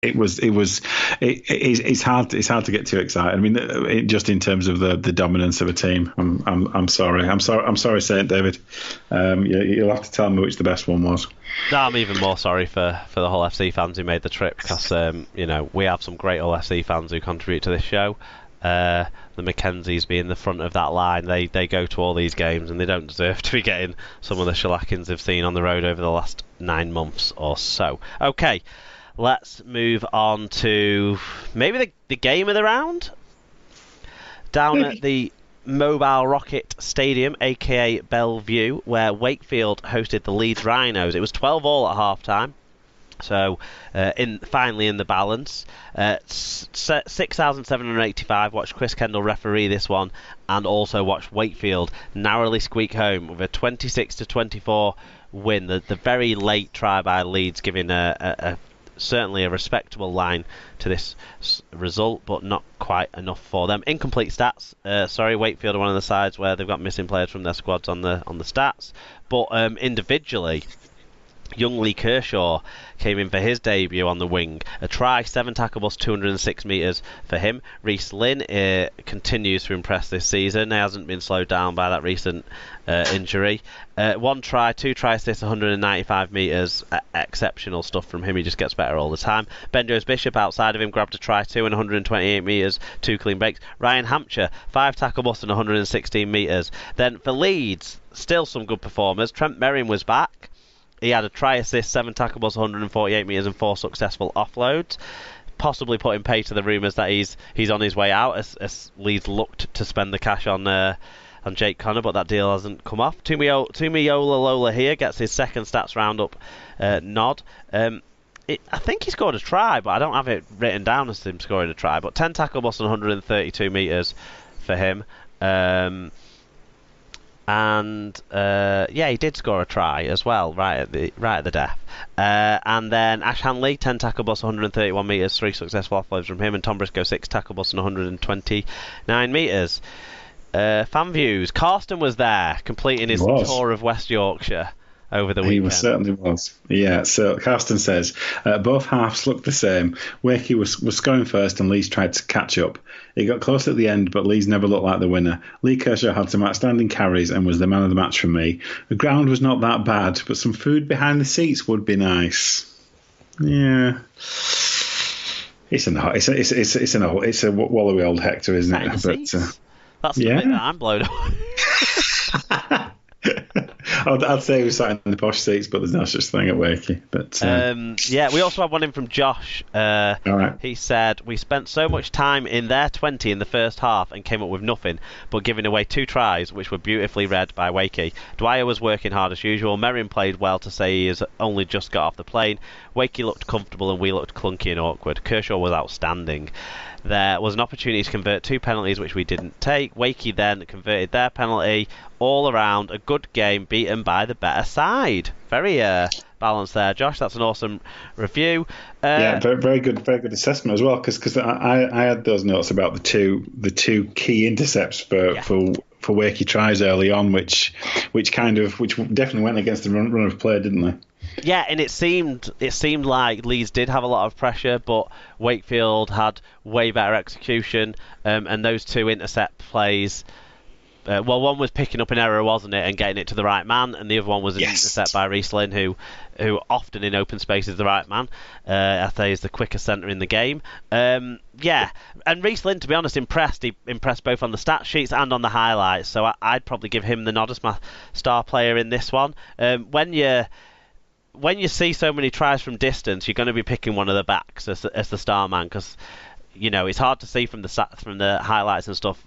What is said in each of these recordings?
It's hard to get too excited. I mean, just in terms of the dominance of a team. I'm sorry, Saint David. You'll have to tell me which the best one was. No, I'm even more sorry for the Hull FC fans who made the trip, because we have some great Hull FC fans who contribute to this show. The Mackenzies being the front of that line, they go to all these games and they don't deserve to be getting some of the shellackings they've seen on the road over the last 9 months or so. Okay, let's move on to maybe the game of the round. Down at the Mobile Rocket Stadium, aka Bellevue, where Wakefield hosted the Leeds Rhinos. It was 12-all at half-time. So, finally in the balance. 6,785 watched Chris Kendall referee this one, and also watched Wakefield narrowly squeak home with a 26-24 win. The very late try by Leeds giving certainly a respectable line to this result, but not quite enough for them. Incomplete stats. Wakefield are one of the sides where they've got missing players from their squads on the stats. But individually, young Lee Kershaw came in for his debut on the wing. A try, 7 tackle bust, 206 metres for him. Reece Lynn continues to impress this season. He hasn't been slowed down by that recent injury. 1 try, 2 try assists, 195 metres. Exceptional stuff from him. He just gets better all the time. Ben Jones Bishop outside of him grabbed a try 2 and 128 metres. 2 clean breaks. Ryan Hampshire, 5 tackle bust and 116 metres. Then for Leeds, still some good performers. Trent Merriam was back. He had a try assist, 7 tackle balls, 148 metres and 4 successful offloads. Possibly putting pay to the rumours that he's on his way out, as Leeds looked to spend the cash on Jake Connor, but that deal hasn't come off. Tumiyola Lola here gets his second stats roundup nod. I think he scored a try, but I don't have it written down as him scoring a try. But 10 tackle balls and 132 metres for him. He did score a try as well, right at the death. And then Ash Hanley, 10 tackle bus, 131 metres, 3 successful offloads from him, and Tom Briscoe, 6 tackle bus and 129 metres. Fan views. Carsten was there, completing his tour of West Yorkshire over the weekend. He certainly was. Yeah, so Carsten says, both halves looked the same. Wakey was scoring first and Leeds tried to catch up. It got close at the end, but Leeds never looked like the winner. Lee Kershaw had some outstanding carries and was the man of the match for me. The ground was not that bad, but some food behind the seats would be nice. Yeah. It's a wallowy old Hector, isn't it? But, that's the bit that I'm blown away. I'd say we sat in the posh seats, but there's no such thing at Wakey. But we also had one in from Josh. All right. He said, we spent so much time in their 20 in the first half and came up with nothing, but giving away 2 tries, which were beautifully read by Wakey. Dwyer was working hard as usual. Merriam played well to say he has only just got off the plane. Wakey looked comfortable and we looked clunky and awkward. Kershaw was outstanding. There was an opportunity to convert 2 penalties, which we didn't take. Wakey then converted their penalty. All around, a good game, beaten by the better side. Very balanced there, Josh. That's an awesome review. Very, very good assessment as well. Because I had those notes about the two key intercepts for Wakey tries early on, which definitely went against the run of play, didn't they? Yeah, and it seemed like Leeds did have a lot of pressure, but Wakefield had way better execution, and those 2 intercept plays. One was picking up an error, wasn't it, and getting it to the right man, and the other one was an intercept by Reece Lynn, who often in open space is the right man. I think he's the quickest centre in the game. And Reece Lynn, to be honest, impressed. He impressed both on the stat sheets and on the highlights, so I'd probably give him the nod as my star player in this one. When you see so many tries from distance, you're going to be picking one of the backs as the star man, because it's hard to see from the highlights and stuff.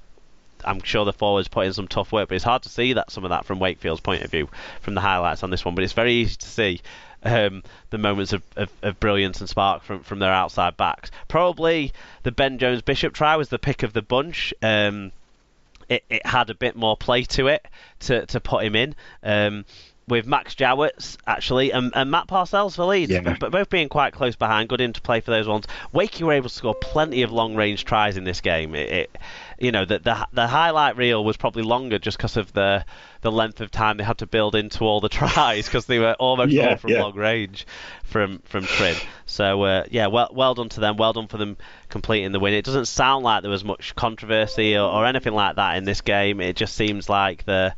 I'm sure the forwards put in some tough work, but it's hard to see some of that from Wakefield's point of view from the highlights on this one. But it's very easy to see the moments of brilliance and spark from their outside backs. Probably the Ben Jones Bishop try was the pick of the bunch. It had a bit more play to it to put him in. with Max Jowett's, actually, and Matt Parcells for Leeds, but both being quite close behind. Good interplay for those ones. Wakey were able to score plenty of long-range tries in this game. The highlight reel was probably longer just because of the length of time they had to build into all the tries, because they were almost all from long range from Trin. So well done to them. Well done for them completing the win. It doesn't sound like there was much controversy or anything like that in this game. It just seems like the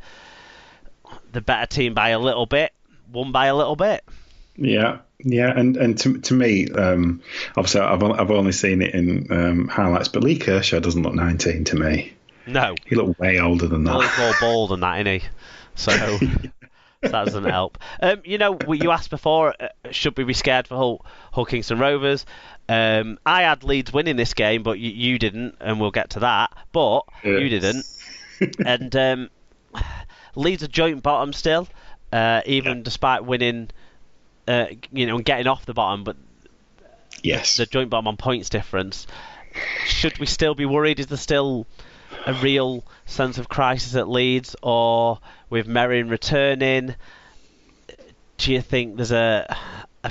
better team by a little bit won by a little bit. Yeah, and to me, obviously I've only seen it in highlights, but Lee Kershaw doesn't look 19 to me. No, he looked way older than that. He's more bald than that, isn't he? So that doesn't help. You asked before, should we be scared for Hull Kingston Rovers? I had Leeds winning this game, but you didn't, and we'll get to that. But you didn't, and Leeds are joint bottom still, even despite winning. And getting off the bottom, but the joint bottom on points difference. Should we still be worried? Is there still a real sense of crisis at Leeds, or with Merrin returning, do you think there's a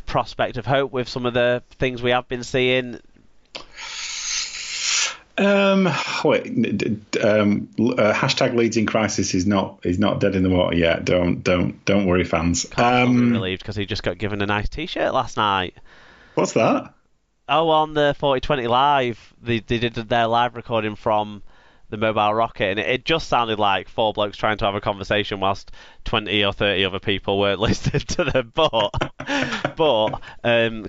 prospect of hope with some of the things we have been seeing? Hashtag Leeds in crisis is not dead in the water yet. Don't worry, fans. I'm relieved because he just got given a nice T-shirt last night. What's that? Oh, on the 4020 live, they did their live recording from the mobile rocket, and it just sounded like four blokes trying to have a conversation whilst 20 or 30 other people weren't listening to them. But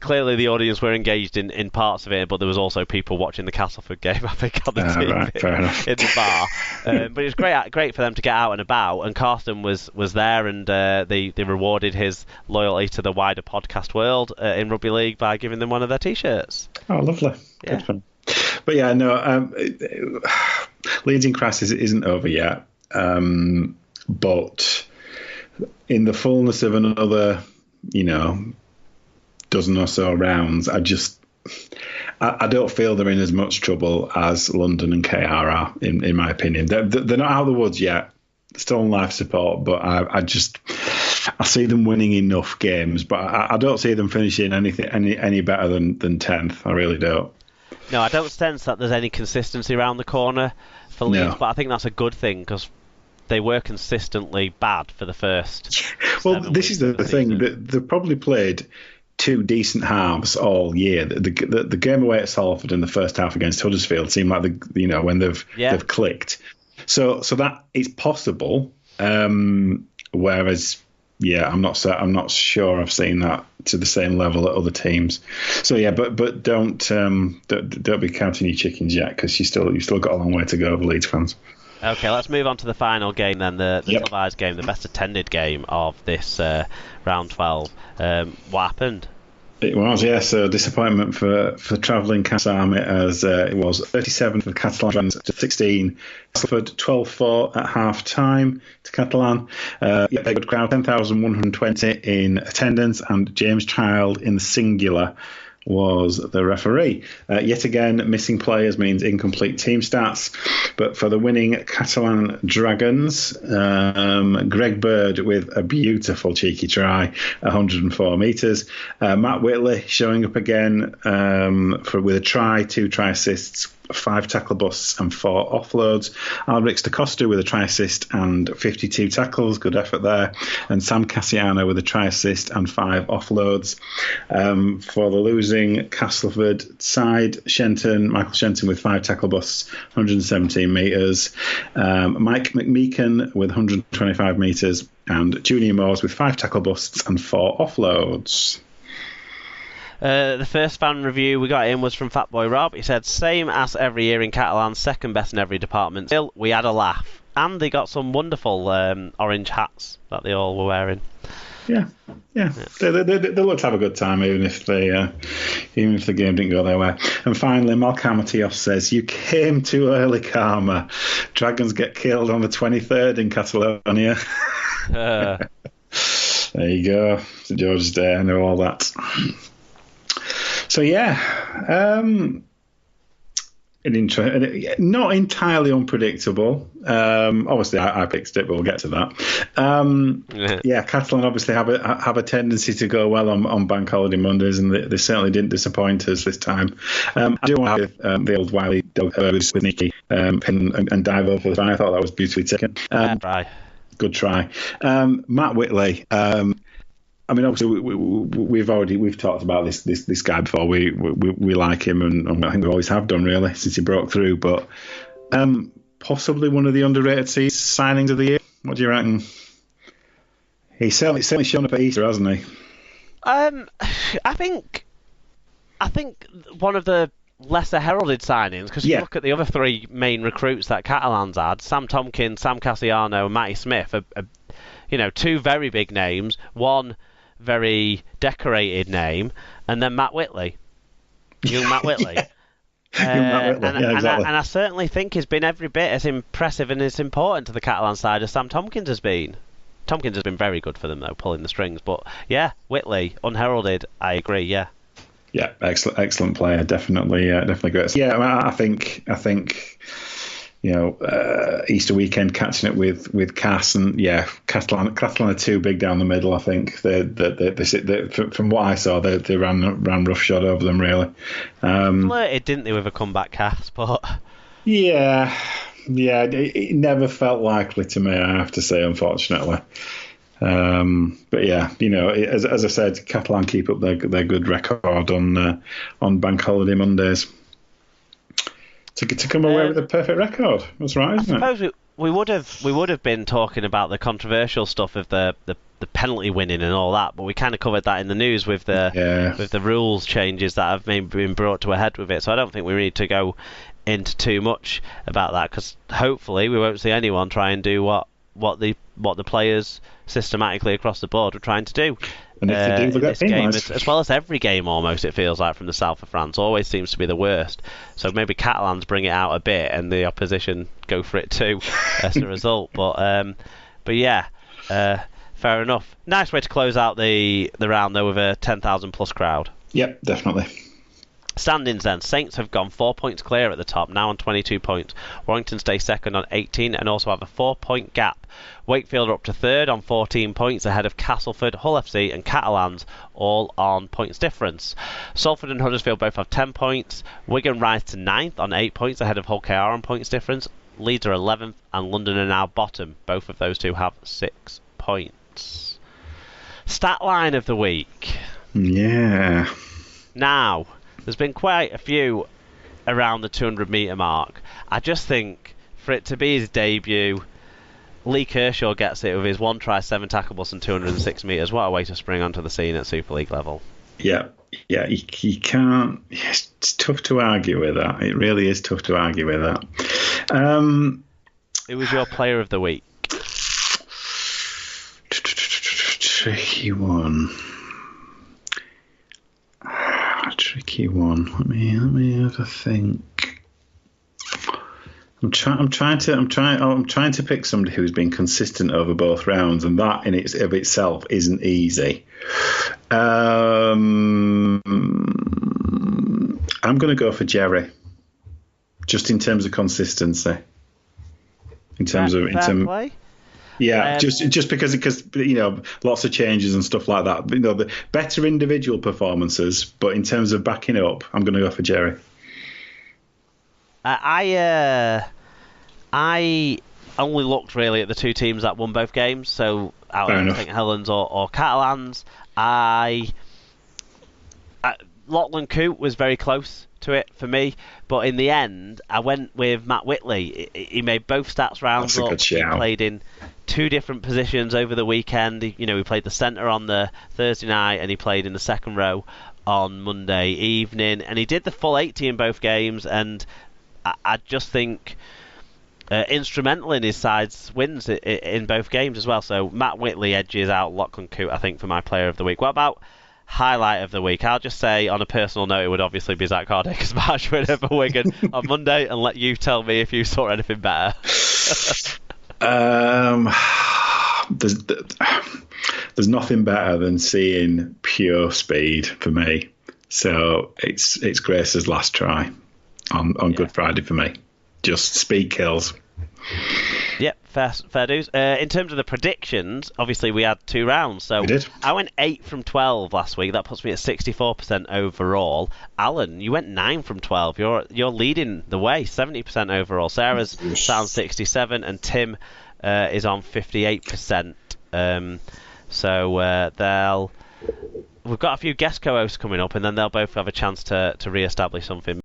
clearly the audience were engaged in parts of it, but there was also people watching the Castleford game, I think, on the TV right, in the bar. But it was great for them to get out and about, and Carsten was there, and they rewarded his loyalty to the wider podcast world in rugby league by giving them one of their T-shirts. Oh, lovely. Yeah. Good fun. But yeah, no, Leeds in crisis isn't over yet. But in the fullness of another, dozen or so rounds, I don't feel they're in as much trouble as London and KR are, in my opinion. They're not out of the woods yet, still on life support, but I see them winning enough games, but I don't see them finishing any better than 10th. I really don't. No, I don't sense that there's any consistency around the corner for Leeds, but I think that's a good thing because they were consistently bad for the first. Well, this is the thing. They've probably played two decent halves all year. The game away at Salford in the first half against Huddersfield seemed like when they've clicked. So that it's possible. Whereas, I'm not sure I've seen that to the same level at other teams. So but don't be counting your chickens yet, because you've still got a long way to go, Leeds fans. Okay, let's move on to the final game then, the televised game, the best attended game of this round 12. What happened? It was, so disappointment for travelling Casarm, as it was 37 for the Catalans to 16. Salford 12-4 at half-time to Catalan. A good crowd, 10,120 in attendance, and James Child in the singular was the referee. Yet again, missing players means incomplete team stats. But for the winning Catalan Dragons, Greg Bird with a beautiful cheeky try, 104 metres. Matt Whitley showing up again with a try, 2 try assists, 5 tackle busts and 4 offloads. Alrix da Costa with a try assist and 52 tackles, good effort there. And Sam Cassiano with a try assist and 5 offloads. For the losing Castleford side, Michael Shenton with 5 tackle busts, 117 metres. Mike McMeekan with 125 metres, and Junior Moores with 5 tackle busts and 4 offloads. The first fan review we got in was from Fatboy Rob. He said, same as every year in Catalan, second best in every department. Still, we had a laugh. And they got some wonderful orange hats that they all were wearing. Yeah. They looked to have a good time, even if the game didn't go their way. And finally, Malkamatios says, you came too early, Karma. Dragons get killed on the 23rd in Catalonia. There you go. St George's Day, I know all that. So not entirely unpredictable. Obviously, I picked it, but we'll get to that. Yeah, Catalan obviously have a tendency to go well on Bank Holiday Mondays, and they certainly didn't disappoint us this time. I do want to have the old wily dog with Nicky and dive over the try. I thought that was beautifully taken. Good try. Matt Whitley. I mean, obviously, we've talked about this guy before. We like him, and I think we always have done really since he broke through. But possibly one of the underrated signings of the year. What do you reckon? He's certainly shown up at Easter, hasn't he? I think one of the lesser heralded signings, because you look at the other three main recruits that Catalan's had: Sam Tompkins, Sam Cassiano, and Matty Smith. Two very big names. One very decorated name, and then Matt Whitley, young Matt Whitley. Exactly. And I certainly think he's been every bit as impressive and as important to the Catalan side as Sam Tompkins has been. Tompkins has been very good for them though, pulling the strings. But yeah, Whitley, unheralded, I agree. Yeah, excellent player, definitely great. Yeah, I think. Easter weekend catching it with Cass, and Catalan are too big down the middle. I think they from what I saw, they ran roughshod over them really. Flirted, didn't they, with a comeback, Cass? But it never felt likely to me, I have to say, unfortunately. But yeah, as I said, Catalan keep up their good record on Bank Holiday Mondays. To come away with a perfect record. That's right, isn't it? I suppose we would have been talking about the controversial stuff of the penalty winning and all that, but we kind of covered that in the news with the rules changes that have maybe been brought to a head with it. So I don't think we need to go into too much about that, because hopefully we won't see anyone try and do what the players systematically across the board were trying to do. And if they do, they'll get penalised. As well as every game almost, it feels like, from the south of France, always seems to be the worst. So maybe Catalans bring it out a bit and the opposition go for it too as a result. But yeah, fair enough. Nice way to close out the round though, with a 10,000 plus crowd. Yep, definitely. Standings then. Saints have gone 4 points clear at the top, now on 22 points. Warrington stay second on 18 and also have a 4-point gap. Wakefield are up to third on 14 points ahead of Castleford, Hull FC and Catalans, all on points difference. Salford and Huddersfield both have 10 points. Wigan rise to 9th on 8 points ahead of Hull KR on points difference. Leeds are 11th and London are now bottom. Both of those two have 6 points. Stat line of the week. Yeah. Now, there's been quite a few around the 200 metre mark. I just think for it to be his debut, Lee Kershaw gets it with his 1 try, 7 tackles and 206 metres. What a way to spring onto the scene at Super League level. Yeah, you can't. It's tough to argue with that. It really is tough to argue with that. Who was your player of the week? Tricky one. Let me have a think. I'm trying to pick somebody who's been consistent over both rounds, and that in itself isn't easy. I'm going to go for Jerry, just in terms of consistency. In terms of play. Yeah, just because lots of changes and stuff like that. The better individual performances, but in terms of backing up, I'm going to go for Jerry. I only looked really at the two teams that won both games, so out of St Helens or Catalans. Lachlan Coote was very close to it for me, but in the end I went with Matt Whitley. He made both stats rounds up. He played in 2 different positions over the weekend. He played the centre on the Thursday night and he played in the second row on Monday evening, and he did the full 80 in both games, and I just think instrumental in his side's wins in both games as well. So Matt Whitley edges out Lachlan Coote, I think, for my player of the week. What about highlight of the week? I'll just say, on a personal note, it would obviously be Zach Hardick's match winner for Wigan on Monday, and let you tell me if you saw anything better. There's nothing better than seeing pure speed for me. So it's Grace's last try on Good Friday for me. Just speed kills. Yep, fair dues. In terms of the predictions, obviously we had 2 rounds. So we did. I went 8 from 12 last week. That puts me at 64% overall. Alan, you went 9 from 12. You're leading the way, 70% overall. Sarah's sound 67, and Tim is on 58%. So we've got a few guest co-hosts coming up, and then they'll both have a chance to re-establish something.